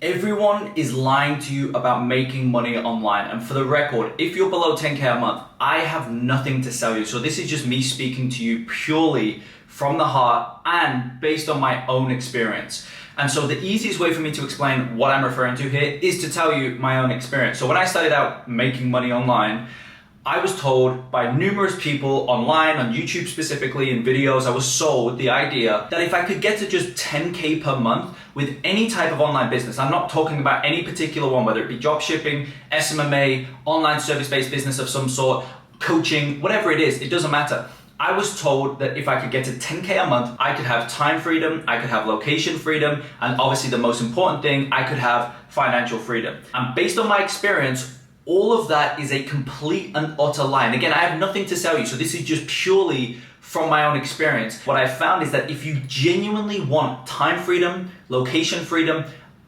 Everyone is lying to you about making money online. And for the record, if you're below 10K a month, I have nothing to sell you. So this is just me speaking to you purely from the heart and based on my own experience. And so the easiest way for me to explain what I'm referring to here is to tell you my own experience. So when I started out making money online, I was told by numerous people online, on YouTube specifically, in videos, I was sold the idea that if I could get to just 10K per month with any type of online business, I'm not talking about any particular one, whether it be drop shipping, SMMA, online service-based business of some sort, coaching, whatever it is, it doesn't matter. I was told that if I could get to 10K a month, I could have time freedom, I could have location freedom, and obviously the most important thing, I could have financial freedom. And based on my experience, all of that is a complete and utter lie. And again, I have nothing to sell you, so this is just purely from my own experience. What I found is that if you genuinely want time freedom, location freedom,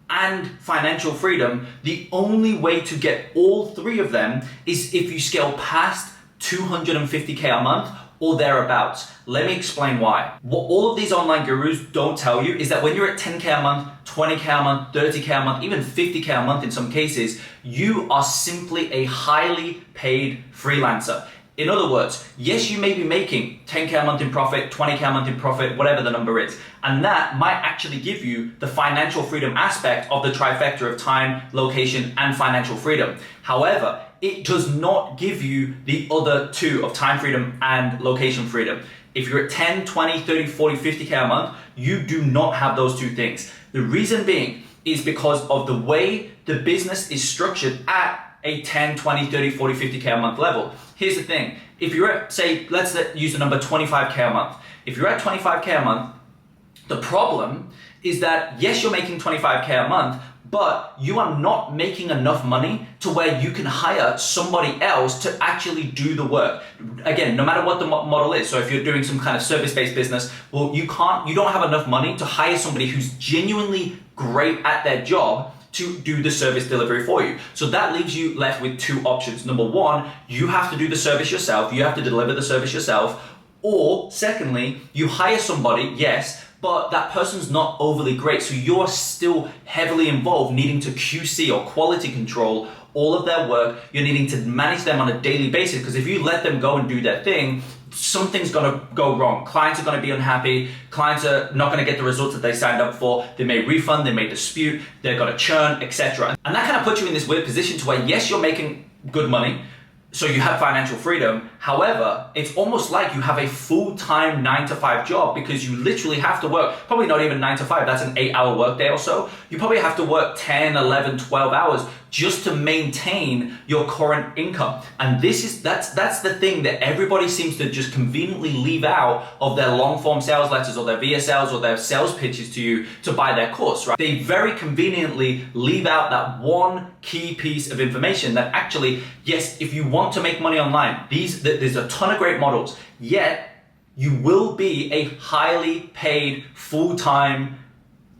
and financial freedom, the only way to get all three of them is if you scale past 250K a month or thereabouts. Let me explain why. What all of these online gurus don't tell you is that when you're at 10K a month, 20K a month, 30K a month, even 50K a month in some cases, you are simply a highly paid freelancer. In other words, yes, you may be making 10K a month in profit, 20K a month in profit, whatever the number is. And that might actually give you the financial freedom aspect of the trifecta of time, location, and financial freedom. However, it does not give you the other two of time freedom and location freedom. If you're at 10, 20, 30, 40, 50K a month, you do not have those two things. The reason being is because of the way the business is structured at a 10, 20, 30, 40, 50K a month level. Here's the thing. If you're at, say, let's use the number 25K a month. If you're at 25K a month, the problem is that, yes, you're making 25K a month, but you are not making enough money to where you can hire somebody else to actually do the work. Again, no matter what the model is. So if you're doing some kind of service-based business, well, you don't have enough money to hire somebody who's genuinely great at their job to do the service delivery for you. So that leaves you left with two options. Number one, you have to do the service yourself. You have to deliver the service yourself. Or secondly, you hire somebody, yes, but that person's not overly great. So you're still heavily involved needing to QC or quality control all of their work. You're needing to manage them on a daily basis, because if you let them go and do their thing, something's gonna go wrong. Clients are gonna be unhappy. Clients are not gonna get the results that they signed up for. They may refund, they may dispute, they're gonna churn, etc. And that kind of puts you in this weird position to where, yes, you're making good money, so you have financial freedom. However, it's almost like you have a full-time 9-to-5 job, because you literally have to work, probably not even 9 to 5, that's an 8-hour workday or so. You probably have to work 10, 11, 12 hours just to maintain your current income. And that's the thing that everybody seems to just conveniently leave out of their long-form sales letters or their VSLs or their sales pitches to you to buy their course, right? They very conveniently leave out that one key piece of information that actually, yes, if you want to make money online, there's a ton of great models, yet you will be a highly paid full-time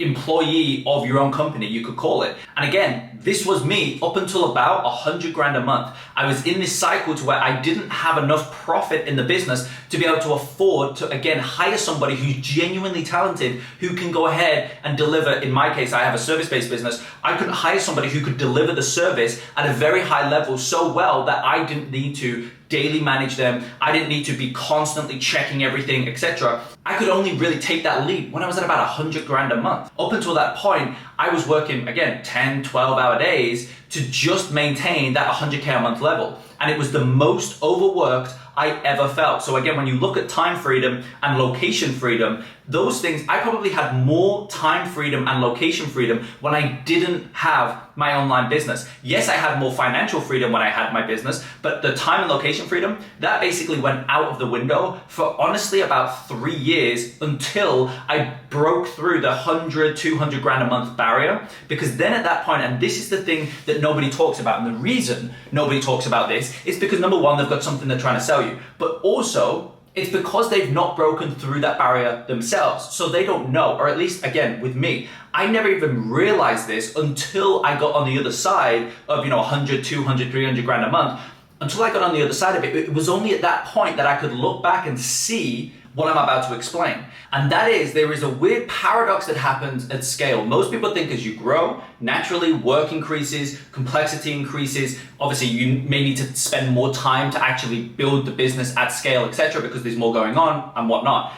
employee of your own company, you could call it. And again, this was me up until about 100 grand a month. I was in this cycle to where I didn't have enough profit in the business to be able to afford to, again, hire somebody who's genuinely talented, who can go ahead and deliver. In my case, I have a service-based business. I could hire somebody who could deliver the service at a very high level so well that I didn't need to daily manage them. I didn't need to be constantly checking everything, etc. I could only really take that lead when I was at about 100 grand a month. Up until that point, I was working, again, 10, 12-hour days to just maintain that 100K a month level. And it was the most overworked I ever felt. So again, when you look at time freedom and location freedom, those things, I probably had more time freedom and location freedom when I didn't have my online business. Yes, I had more financial freedom when I had my business, but the time and location freedom, that basically went out of the window for honestly about 3 years until I broke through the 100, 200 grand a month barrier. Because then at that point, and this is the thing that nobody talks about, and the reason nobody talks about this is because number one, they've got something they're trying to sell you, but also it's because they've not broken through that barrier themselves. So they don't know, or at least again, with me, I never even realized this until I got on the other side of, 100, 200, 300 grand a month. Until I got on the other side of it, it was only at that point that I could look back and see what I'm about to explain. And that is, there is a weird paradox that happens at scale. Most people think as you grow, naturally work increases, complexity increases. Obviously, you may need to spend more time to actually build the business at scale, etc., because there's more going on and whatnot.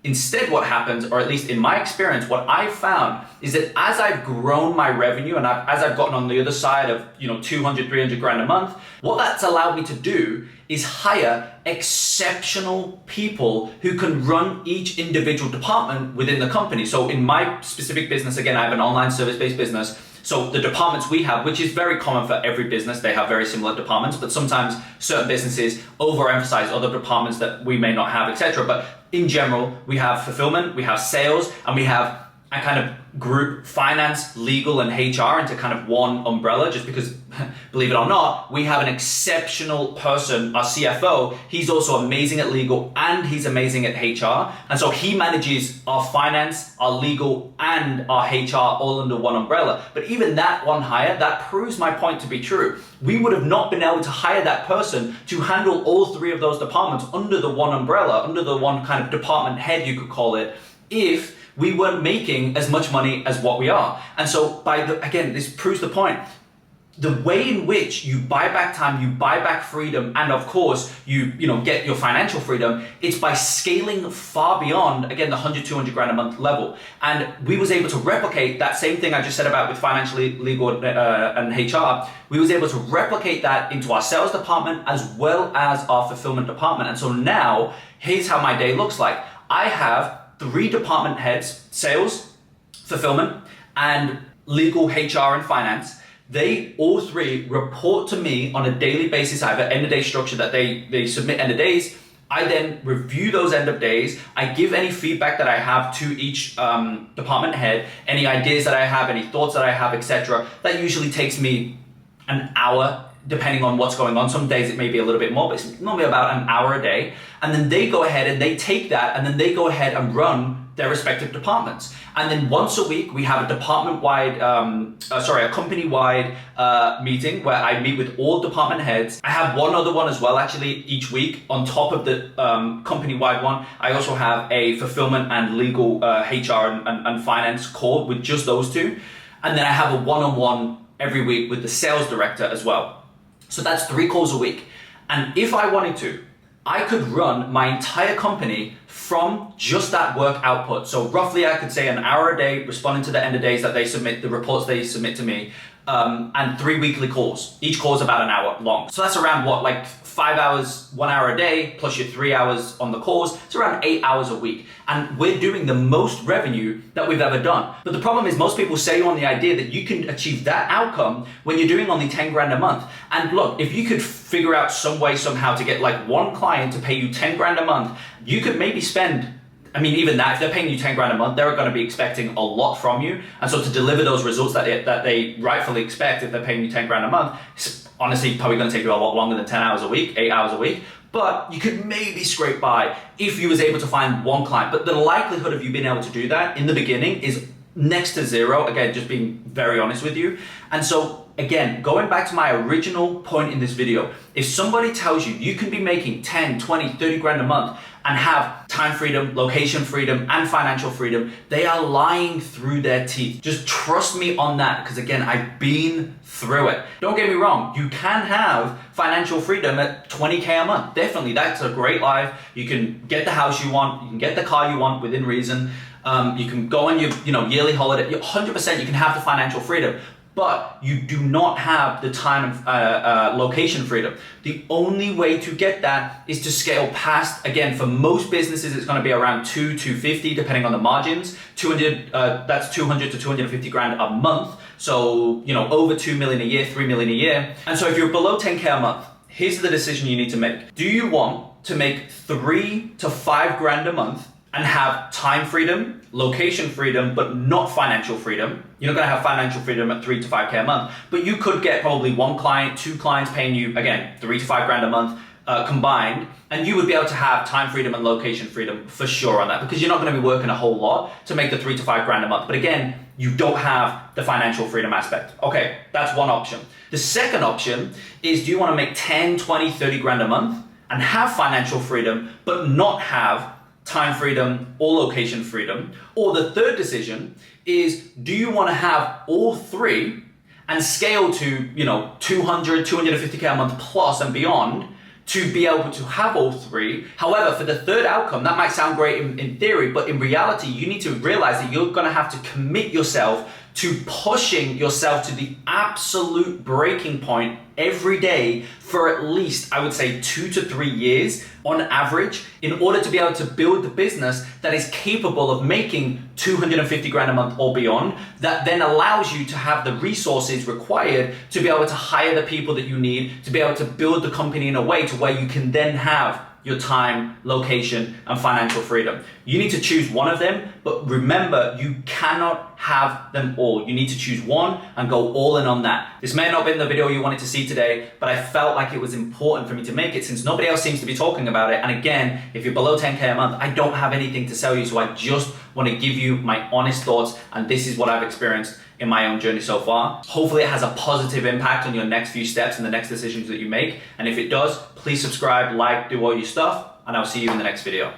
Instead, what happens, or at least in my experience, what I've found is that as I've grown my revenue and as I've gotten on the other side of 200, 300 grand a month, what that's allowed me to do is hire exceptional people who can run each individual department within the company. So in my specific business, again, I have an online service-based business. So the departments we have, which is very common for every business, they have very similar departments, but sometimes certain businesses overemphasize other departments that we may not have, etc. But in general, we have fulfillment, we have sales, and we have a kind of group finance, legal, and HR into kind of one umbrella, just because, believe it or not, we have an exceptional person, our CFO. He's also amazing at legal and he's amazing at HR. And so he manages our finance, our legal, and our HR all under one umbrella. But even that one hire, that proves my point to be true. We would have not been able to hire that person to handle all three of those departments under the one umbrella, under the one kind of department head, you could call it, if we weren't making as much money as what we are. And so again, this proves the point. The way in which you buy back time, you buy back freedom, and of course, you get your financial freedom, it's by scaling far beyond, again, the 100, 200 grand a month level. And we was able to replicate that same thing I just said about with financially, legal, and HR. We was able to replicate that into our sales department as well as our fulfillment department. And so now, here's how my day looks like. I have 3 department heads: sales, fulfillment, and legal, HR, and finance. They all 3 report to me on a daily basis. I have an end of day structure that they submit end of days. I then review those end of days. I give any feedback that I have to each department head, any ideas that I have, any thoughts that I have, etc. That usually takes me an hour, depending on what's going on. Some days it may be a little bit more, but it's normally about an hour a day. And then they go ahead and they take that and then they go ahead and run their respective departments. And then once a week, we have a department-wide, a company-wide meeting where I meet with all department heads. I have one other one as well, actually, each week on top of the company-wide one. I also have a fulfillment and legal HR and finance call with just those 2. And then I have a one-on-one every week with the sales director as well. So that's 3 calls a week. And if I wanted to, I could run my entire company from just that work output. So roughly I could say an hour a day responding to the end of days that they submit, the reports they submit to me, and 3 weekly calls. Each call is about an hour long. So that's around what, like 5 hours, 1 hour a day, plus your 3 hours on the calls. It's around 8 hours a week. And we're doing the most revenue that we've ever done. But the problem is most people sell you on the idea that you can achieve that outcome when you're doing only 10 grand a month. And look, if you could figure out some way somehow to get like one client to pay you 10 grand a month, you could maybe spend, I mean, even that, if they're paying you 10 grand a month, they're going to be expecting a lot from you. And so to deliver those results that they rightfully expect, if they're paying you 10 grand a month, it's honestly probably going to take you a lot longer than 10 hours a week, 8 hours a week. But you could maybe scrape by if you was able to find one client. But the likelihood of you being able to do that in the beginning is next to zero. Again, just being very honest with you. And so again, going back to my original point in this video, if somebody tells you you can be making 10, 20, 30 grand a month and have time freedom, location freedom, and financial freedom, they are lying through their teeth. Just trust me on that, because again, I've been through it. Don't get me wrong, you can have financial freedom at 20K a month. Definitely, that's a great life. You can get the house you want, you can get the car you want within reason. You can go on your yearly holiday. 100% you can have the financial freedom, but you do not have the time and location freedom. The only way to get that is to scale past. Again, for most businesses, it's going to be around 250, depending on the margins. 200, that's 200 to 250 grand a month. So, over 2 million a year, 3 million a year. And so if you're below 10K a month, here's the decision you need to make. Do you want to make 3 to 5 grand a month and have time freedom, location freedom, but not financial freedom? You're not gonna have financial freedom at 3 to 5K a month, but you could get probably 1 client, 2 clients paying you, again, 3 to 5 grand a month combined, and you would be able to have time freedom and location freedom for sure on that, because you're not gonna be working a whole lot to make the 3 to 5 grand a month. But again, you don't have the financial freedom aspect. Okay, that's one option. The second option is, do you wanna make 10, 20, 30 grand a month and have financial freedom, but not have time freedom or location freedom? Or the third decision is, do you want to have all three and scale to, 200, 250K a month plus and beyond to be able to have all three? However, for the third outcome, that might sound great in theory, but in reality, you need to realize that you're going to have to commit yourself to pushing yourself to the absolute breaking point every day for at least, I would say, 2 to 3 years on average, in order to be able to build the business that is capable of making 250 grand a month or beyond, that then allows you to have the resources required to be able to hire the people that you need, to be able to build the company in a way to where you can then have your time, location, and financial freedom. You need to choose one of them, but remember, you cannot have them all. You need to choose one and go all in on that. This may not have been the video you wanted to see today, but I felt like it was important for me to make it since nobody else seems to be talking about it. And again, if you're below 10K a month, I don't have anything to sell you, so I just want to give you my honest thoughts, and this is what I've experienced in my own journey so far. Hopefully it has a positive impact on your next few steps and the next decisions that you make. And if it does, please subscribe, like, do all your stuff, and I'll see you in the next video.